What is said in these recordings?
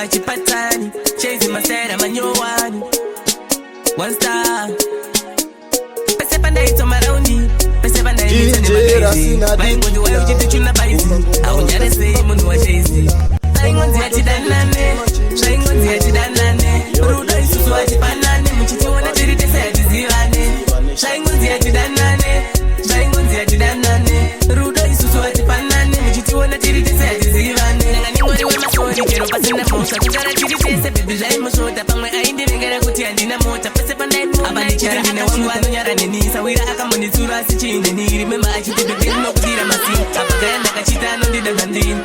chipatani, chasing my set, I'm a new one. One star. Pese panda ito maraundi, pese panda ito ni magazi. Maingondi wa uji tuchuna baizi, aunyare sei munu wa chasing. Shaingonzi ya chidanane, shaingonzi ya chidanane. Rudo isusu wa chipanane, mchiti wana chirite sa ya jizirane. Shaingonzi ya chidanane, shaingonzi ya chidanane. Rudo isusu wa chipanane, mchiti wana chirite sa ya jizirane. Nangani ngori we masori, kero pasi na mosha. Kutara chirite se baby jai moshota. Pangwe aindi vingera kuti andina mota. Pese panda ito abani chara hina wangu wano nyara neni. Sawira akamoni sura si chine ni. Remember achite bebe no kutira masi. Apaganda kachita no di dandini.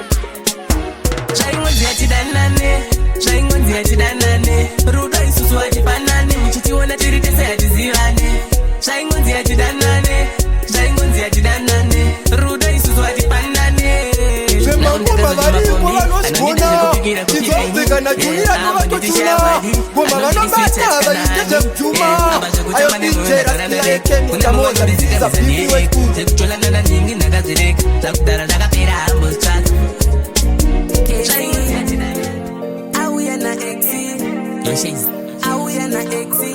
Shaingonzi ya chidanane, shaingonzi ya chidanane. Rudo isusu wa chipanane, mchiti wana chirite sa ya jizirane. Shaingonzi ya chidanane, shaingonzi ya chidanane. Rudo isusu wa chipanane. Sema ngoma bali kwa losikona. Tizofika na tulia kwa watochuna. Ngoma gano bata bali tete mchuma. Ayo pichera sila eke mutamoza. Ziza pili weku. Sekuchola nana nyingi na gazireka. Zakudara daga pera ambos chat. Auya na exi. Auya na exi.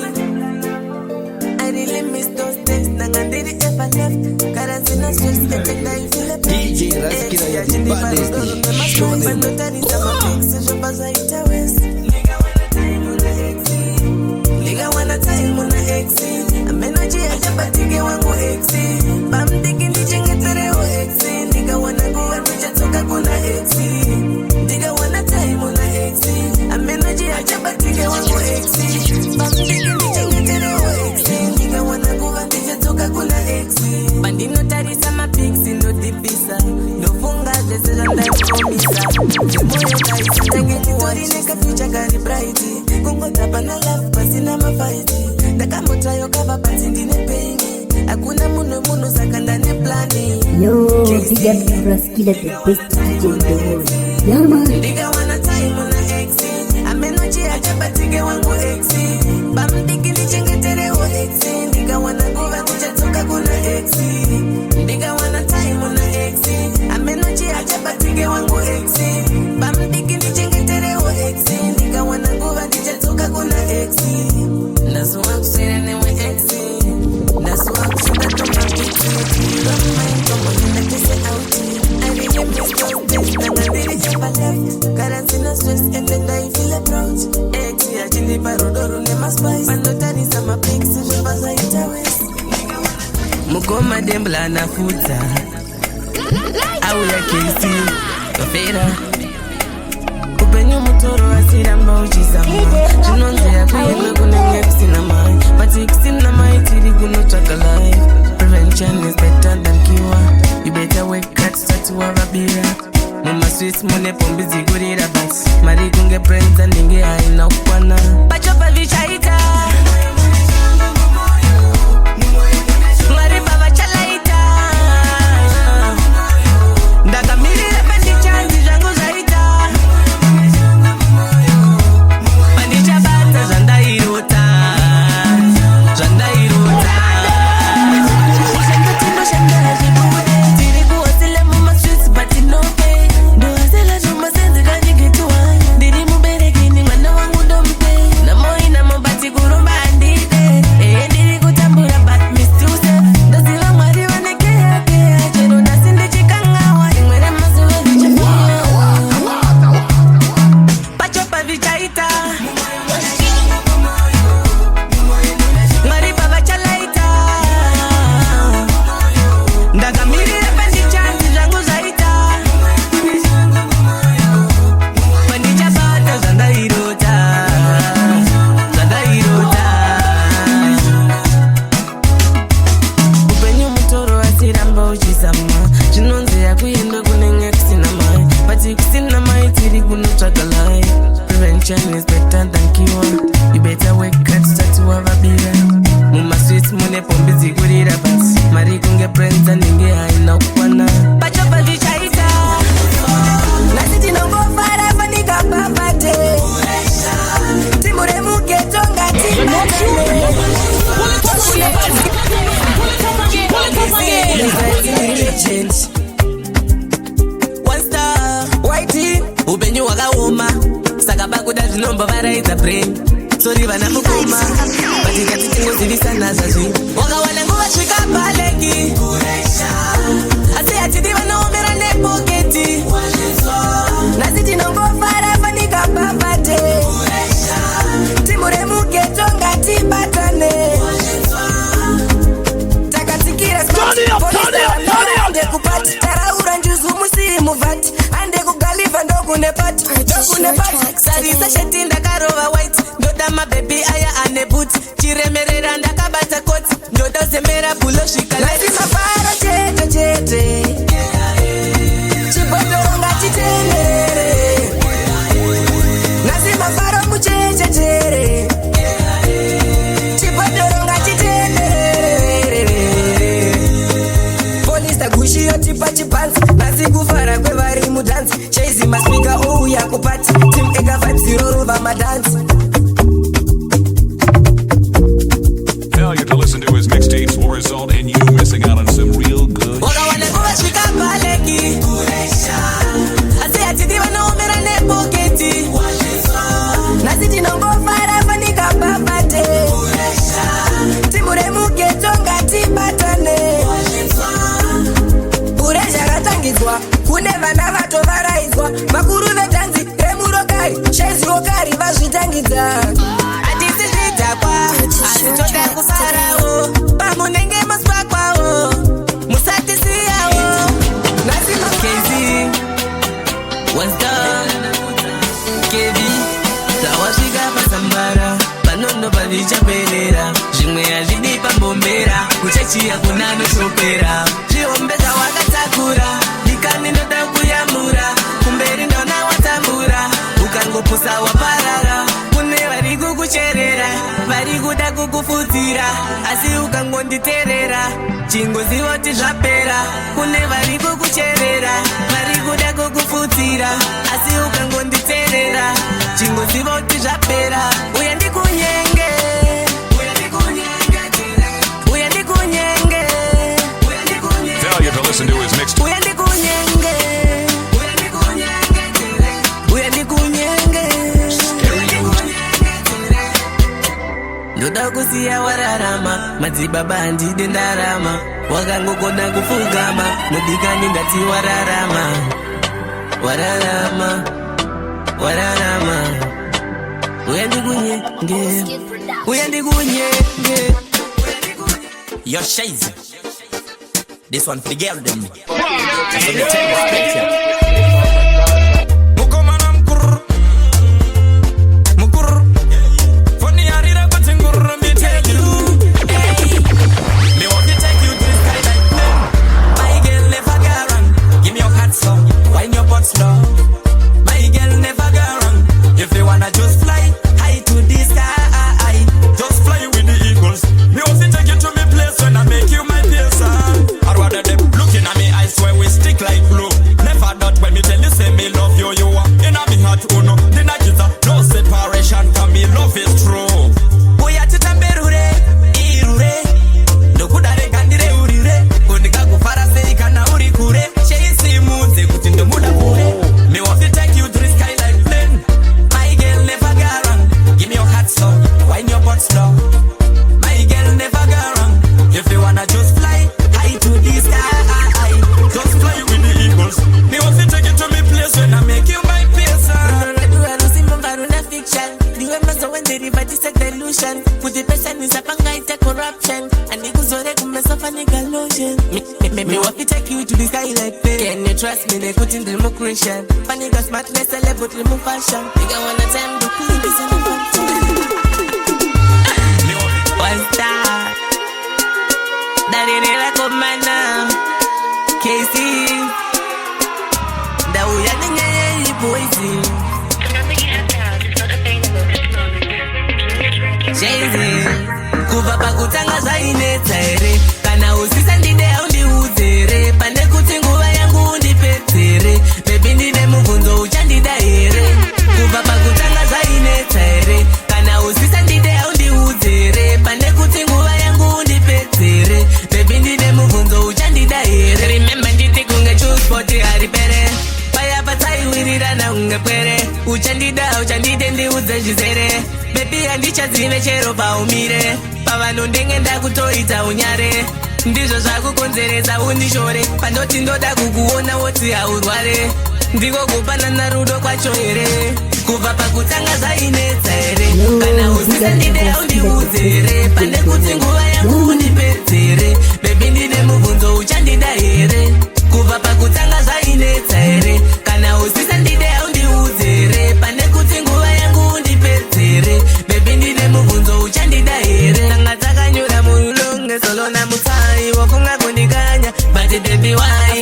I really miss those days. Nangandiri ever left. Karazina stress and I feel a DJ Raskina ya jibades. show them. Nigga wanna time on the exi. I'm energy at the batige wangu exi. Bam thinking the chengetere o exi. Nigga wanna go and reach a toka kuna exi. Nigga wanna time on the exi. I'm energy at the batige wangu exi. Bam thinking the chengetere o exi. Nigga wanna go and reach a toka kuna exi. Bandino tarisa ma pixi no dipisa. No funga desi randa komisa. Moyo kaisi tangeni wari neka future gari brighty. Kungo tapa na love pasi na mafaiti. Daka motra yo kava pasi ndine pengi. Akuna muno sakandane plani. Yo, big up Raskina, the best DJ in the world. Yeah, man. Nigga wanna time on a exi. Amenochi aja batige wangu exi. Bam digi ni chengetere o exi. Nigga wanna go and kuja toka kuna exi. Nigga wanna time on a exi. Amenochi aja batige wangu exi. Bam digi ni chengetere o exi. Nigga wanna go and kuja toka kuna exi. That's what I'm saying anyway exi. That's what I'm saying that I'm not exi. Don't mind come on and let this out. I really miss those days. Nangandiri ever left. Karazina stress and then I feel a proud. Exi ajini parodoro ne maspice. Pandotani sama pixi shibaza itawes. Mukoma dembla na futa. Auya kesi kafera. Upenyu mutoro asira mbauchiza mwa. Chinonze ya kuyema kunenge kusinamai. Pati kusinamai tiri kuno chaka life. Prevention is better than cure. You better wake up start to warabira. Mama sweet mune pombi zigurira bas. Mari kunge prenza ninge haina ukwana. Pachopa vichaita. Ngari baba chalaita. Daga miri repenti chanzi jangu zaita. Pandicha bata zanda irota. Zanda irota. Shanda tino shanda jibude. Tiri kuwasile mama sweet bati no pay. Doazela juma senzi kanyi kituwa. Diri mubere kini mwana wangu dompe. Na moi na mabati kurumba andide. Diri kutambura bat mistuse. Dozila mwari wanekea kea. Chero nasindi chikangawa. Ingwere mazuwe vichafia. Pachopa vichaita. Ngari baba chalaita. Ndaga miri rependi chanzi jangu zaita. Pandicha bata zanda irota. Zanda irota. Upenyu mutoro asira mbauchiza mwa. Chinonze ya kuyendo kunenge kusinamai. Pati kusinamai tiri kuno chaka life. Prevention is better than cure. You better wake up start to have a beer. Muma sweet mune pombi zigurira bas. Mari kunge prenza ninge haina ukwana. Pachopa vichaita. Nasiti no go fara fanika papate. Timure muke tonga timotele. One star, whitey, ubenyu waka uma. Sagaba tinomba varaidza brain sori vana mukoma vatikati tingozivisana zvazvi wakawana nguva svika paleki asi hatidi vanoomera nepoketi nasi tinongofara fanika babate timu remugeto ngatibatane takatsikira ande kupati taraura njuzu musiri muvhati ande kugaliva ndokune pati sarisa sheti ndakarova white ndoda mabhebi aya ane buti chiremerera ndakabata koti ndoda uzembera bulo svika lazimafara chete chete chibhodoro ngatitenderere nazimafaro muchechechere chibhodoro ngatitenderere polista gushi yotipa chipanzi nasi kufara kwevari mudhanzi chezi maspika ouya kupati tim ega vibzirorova madhanzi. Failure to listen to his mixtapes will result in you missing out on some real good wakawana nguva svika paleki asi hatidi vanoomera nepoketi nasi tinongofara fanika babate timu remugeto ngatibatane puresha ratangidzwa kune vana vatovaraidzwa vakuru vedhanzi remurokari shezviokari vazvitangidza hatisi zvidhakwa asi toda kusarawo pamunenge muspa kwawo musatisiyawo nasi makezi kevi zvawasvika pasambara panondo pazvichapelera zvimwe hazvidi pambombera kuchechiya kuna noshopera zvihombe zvawakatakura dikani ndoda kuyamura kumberi ndona watambura ukangopusa waparara kune vari kukucherera vari kuda kukufudzira asi ukangonditerera chingozivoti zvapera kune vari kukucherera vari kuda kukufudzira asi ukangonditerera chingozivoti zvapera uya ndikunyenge failure to listen to his mixtape. uya ndikunyenge ndoda kusiya wararama madzibaba handide ndarama wakangogona kufungama nodikani ndati wararama uya ndikunyenge Yo, Shazy. This one for the girl them. That's what they tell you, respect ya. Mukomana mkur. Mkur. Funny arira but ngur me tell you. Hey. Me want to take you to the sky like plane. My girl never go wrong. Give me your heart slow. Wind your butt slow. My girl never go wrong. If you wanna just fly high to the sky. Just fly with the eagles. Me want to take you to me place when I make you my person. I'd rather them looking at me eyes where we stick like glue. Never doubt when me tell you say me love you, you are in a me heart, uno. The night is no separation, cause me love is true. Uya chitamberure, irure. No kudare kandire urire. Kunika kufara sei kana uri kure. Chase munze kuti ndo muda kure. Me want to take you to the sky like plane. My girl never go wrong. Give me your heart slow, wind your butt slow. My girl never go wrong. If you wanna just fly high to the sky, just fly with the eagles. Me want to take you to me place when I make you my person. fiction. Remember so when they river this a delusion. Put the person is a panga it's a corruption. And niggas so they come mess up a nigga lotion. Me want to take you to the sky like this. Can you trust me? They put in the democration. Funny got smartness, celebrate remove fashion. Nigga wanna time the queen is in the one star. Daddy never come man now. Casey. Da uya ningeye poezi. Jay-Z. Kuva pakutanga zvainetsa ere. Kana usisa ndide undiudzere. Pane kuti nguva yangu undipedzere. Baby ndine mubvunzo uchandida here. Kuva pakutanga zvainetsa ere. Kana usisa ndide undiudzere. Pane kuti nguva yangu undipedzere. Baby ndine mubvunzo uchandida here. Remember nditi kunge chuspoti haripere. Paya patsaiwirirana unge pwere. Uchandida uchandide ndiudzere. ndikudze zvizere bebi handichadzive chero paumire pavanondengenda kutoita unyare ndizvo zvakukonzeresa undishore pandoti ndoda kukuona woti haurware ndiko kupanana rudo kwacho here kubva pakutanga zvainetsa here kana usisandide haundiudze here pane kuti nguva yangu undipedzere bebi ndine mubvunzo uchandida here kubva pakutanga zvainetsa here kana usisandide haundiudze here pane kuti nguva yangu undipedzere bebi ndine mubvunzo uchandida here tanga dzakanyura murulonge solona mutsai wafunga kundikanya but baby why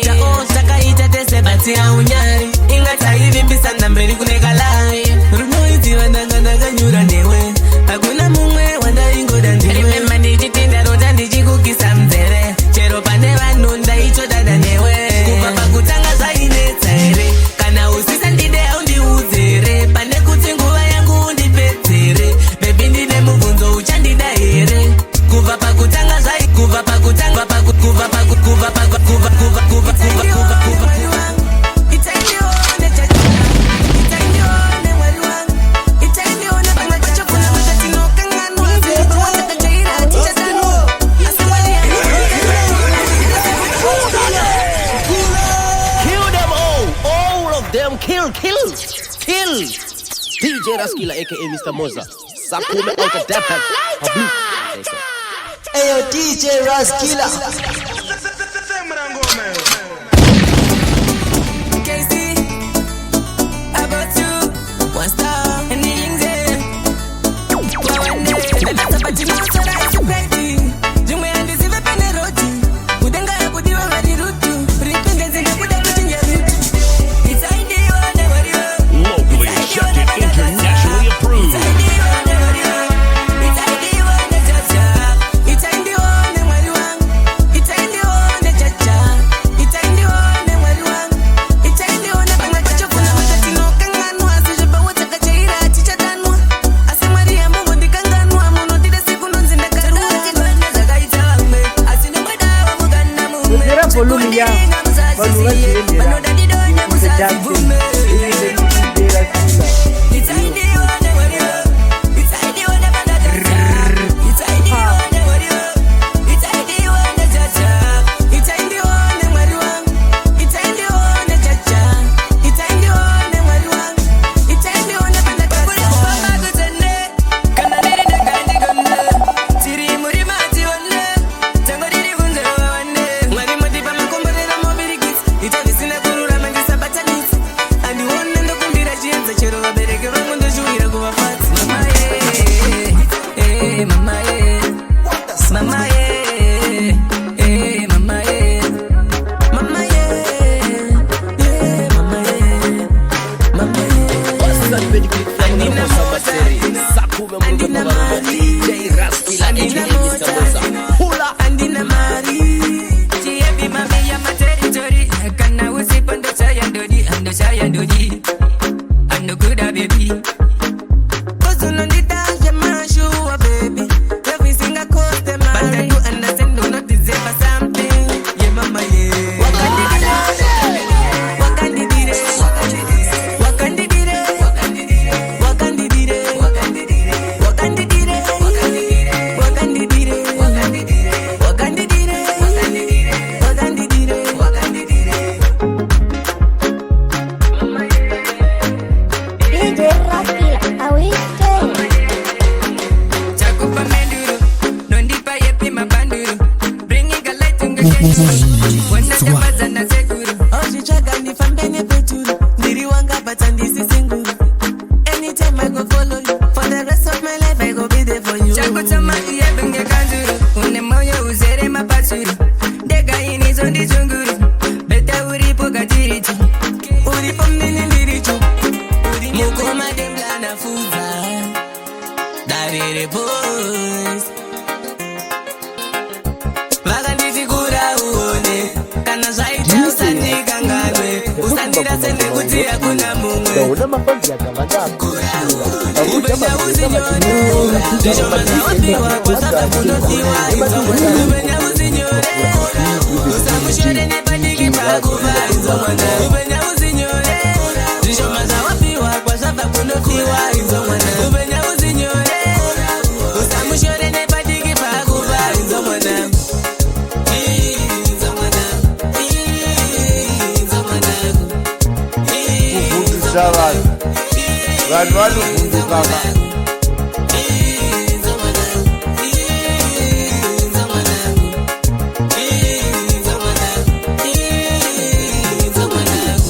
takaita tese bati haunyari ingataivimbisana mberi kune kalai runoidziva ndanga ndakanyura newe hakuna mumwe wandaingoda ndiwe ndichitenda rota ndichikukisa mzere chero pane vanhu ndaitodada newe kubva pakutanga zvainetsa here kana usisandide haundiudze here pane kuti nguva yangu undipedzere bebi ndine mubvunzo uchandida here kubva pakutanga zvai kubva pakutanga kubva Kill DJ Raskila aka Mr. Moza Sakume out of Dapan Ayo DJ Raskila Casey, about you, one star, and the things there. That's about you, so that's a baby. You may have this even pen a roti. Udenga ya kudiwa vadi rutu. Repentance in the Buddha putting your root. It's ideal, never you. Locally accepted, internationally approved. It's ideal, never you. It's ideal, never you. It's ideal, never you. It's ideal, never you. It's ideal, never you. It's ideal, never you. Kuna wakati nokanganwa, sijaba wataka chaira chichatanwa. Ase Maria Mungu ndikanganwa, muno tida siku nonzinda karuwa. Zagaita wame, asino madawa mugana mume. Ugera volume ya Baluwa Chirendera Mano dadi donya musazi bume. It's ideal, never you. It's ideal, never you. It's ideal, never you. It's ideal, never you. It's ideal, never you. It's ideal, never you. It's ideal, never you. It's ideal, never you. Mama kutende, kana diri nakandi gomne. Tiri muri mati wone, tango diri kunze wane. Mwari mati pa makombole na mobilikis. Itavi sina kurura mangisa batanis. Andi wone ndo kumbira chienza chero wabereke vangu ndo shuhira kuwa fati. Mama mama mama mama mama DJ Raskila aka Mr. Moza Hula andina mari chiebi mami ya materitory kana usipondo chaya ndodi ando kuda baby kozo nondita jama shua baby every single cost them but I do understand do not deserve something yeah mama yeah wakandidire DJ Raskila, awite. chakupa menduru nondipa yepi mabanduru bringing a light to the wanna na seguru ojichaga nifambene peturu ndiri wanga batandisi singuru anytime I go follow you for the rest of my life I go be there for you chakutama iyebenge kanzuru une moyo uzere mapasuru dega ini zondi zunguru beta uripo gatiriti uripo mnene ndirichu mukoma dembla na fuza darere boys vakanditi kura uone kana zvaita usandikanganwe usandira sende kuti hakuna mumwe ubenya usinyore ndishoma zvawapiwa kwasaka kunosiwa ubenya usinyore usamushore nepadiki pakuva izomwana ubenya usinyore ndishoma zvawapiwa kwasaka kunosiwa izomwana za vanhu vanobvundukaka.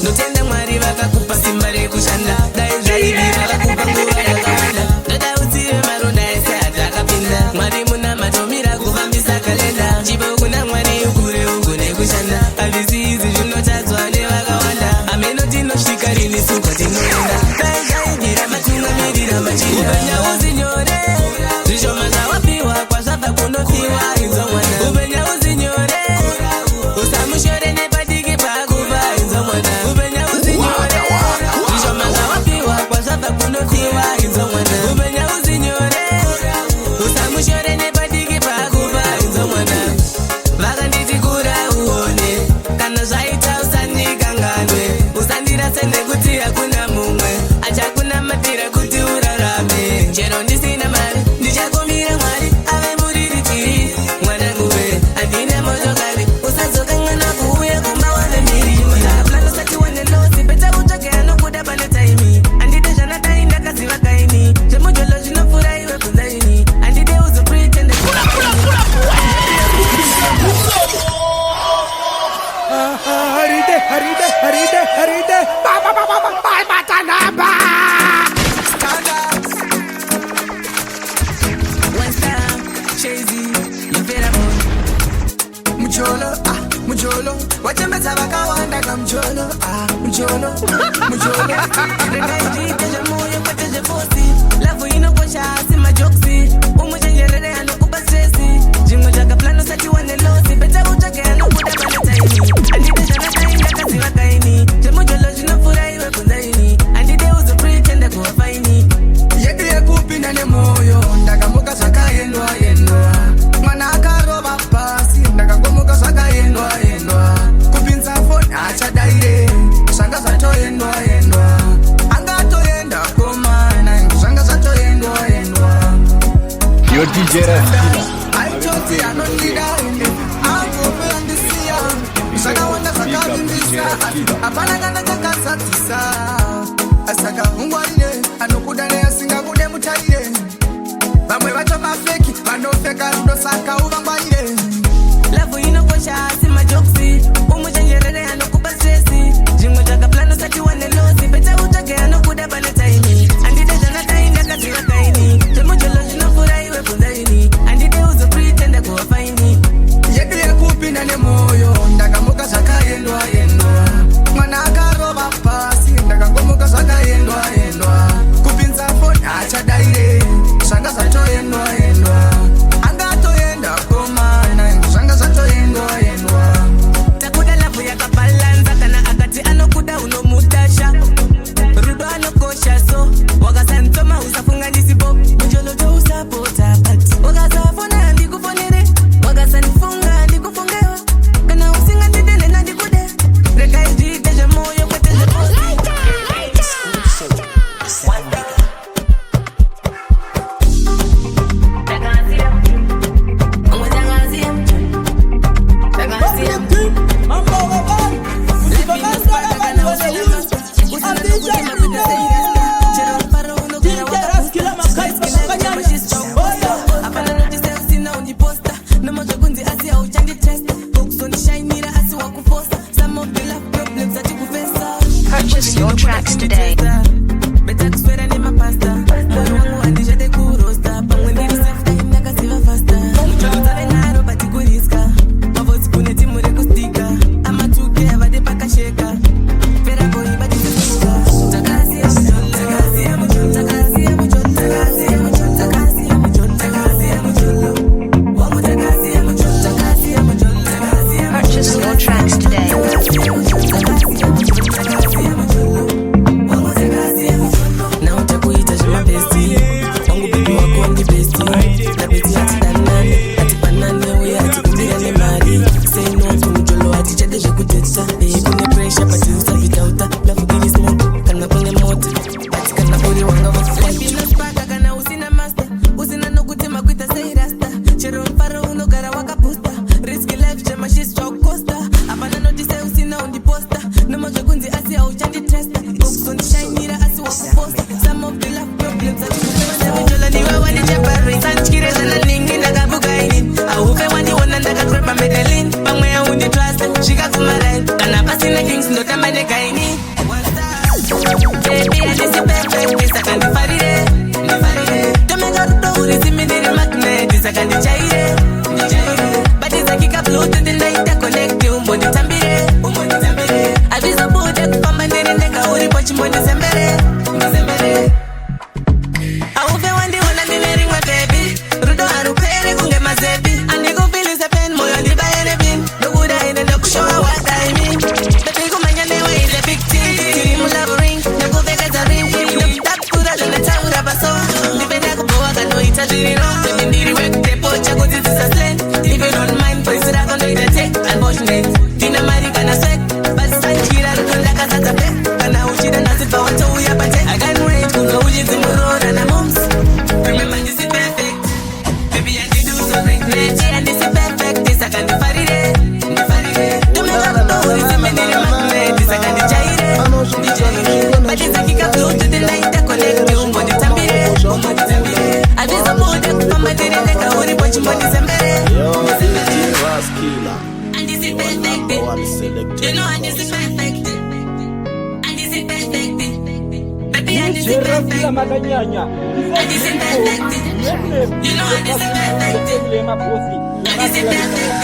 Notenda Mwari vakakupa simba rekushanda, dai zvaivi vakakupa nguva yakawanda. Ndoda uzive maronda ese ati akapinda. Mwari muna matomira kufambisa kalenda. Chipo kuna Mwari ukure ugone kushanda. Hazvisi izvi zvinotadzwa nevakawanda. Ameno tinosvika rini suko tinoenda. Dai zvaibvira matungamirira machinda. Upenya uzinyore zvishoma zvawapiwa kwazvabva kunopiwa inzwa mwana. Upenya uzinyore usamushore nepadiki pakuva inzwa mwana. Upenya uzinyore zvishoma zvawapiwa kwazvabva kunopiwa inzwa mwana. Upenya uzinyore usamushore nepadiki pakuva inzwa mwana. Vakanditi kura uone kana zvaita usandikanganwe. Usandirasende kuti hakuna mumwe achakunamatira kuti urarame. Chero ndisina mari ndichakumbira Mwari ave muriritiri. Mwananguwe handina motokari usadzokangana kuuya kumba wane miri. Mutapulana usati wane losi peta utsvake anokuda pane taimi. Handide zvanadai ndakaziva kaini zvemujolo zvinopfuura iwe kunzaini. Handide uzopretende Haride. Batanaba. one star, Shazy, you better boy. Mujolo, wachembeza vakawanda kamjolo, mujolo. Rekaijiteje moyo kweteje fosi. Lavu inokosha sima joksi. Umuchenjerere anokupa stresi. Jimwe jaka plano sati wane losi. Peta utoke anokuda pane taini. Andide jana taini kaziva kaini. Jemujolo zvinopfuura iwe kunzaini. Andide uzo pretende kuwa faini. Yedu yekupinda nemoyo, ndakamuka zvakaendwa. Mwana akaroba pasi, ndakagomuka zvakaendwa. Kupinza foni achadaire, zvanga zvatoendwa. Angatoenda komana, zvanga zvatoendwa. Yo DJ Raskila. Aitoti anondida ende, angopera ndisiya. Zvakawanda zvakavimbisa, hapana kana chakasatisa. Asaka ungwarire, anokuda neasingakude mutaire. Vamwe vacho mafeki, vanofeka rudo saka uvangwarire. Lavu inokosha sima joksi. Umuchenjerere anokupa stresi. Jimwe jaka plano sati wane losi. Peta utoke anokuda pane taimi. Andide jana taini ndakaziva kaini. Jemujolo zvinopfuura iwe kunzaini. Andide uzo pretende kuwa faini. Yedu yekupinda nemoyo, ndakamuka zvakaendwa. Mwana akaroba pasi, ndakagomuka zvakaendwa. Kupinza foni achadaire, zvanga zvatoendwa. Angatoenda komana, zvanga zvatoendwa. Takuda lavu yakabalanza kana akati anokuda unomutasha. Rudo anokosha so wakasantoma usafunga ndisipo. Mujolo to usapota pati wakasafona ndikufonere. Wakasanifunga ndikufungewa kana usinga ndidele na ndikude. Reka ijiteje moyo kweteje posi. Purchase your tracks today. Purchase your tracks today. magnet. Tina mari kana swag, but sanjira rukunda kazaza pe. Kana uchida nasifa watu uyapate. I can't wait kunga ujizi murora na moms. Remember this is perfect. Baby I did do so regret. And this is perfect. This I can difarire. Don't make up no worries. I'm in the magnet. This I can dijaire. But this I kick up close to the light. I connect you. Umbo ditambire. I just support them. Mama didn't take a worry. But you want this and this is perfect. You know, and this is perfect. And this is perfect. Baby, and this is perfect. And this is perfect. You know, and this is perfect. And this is perfect.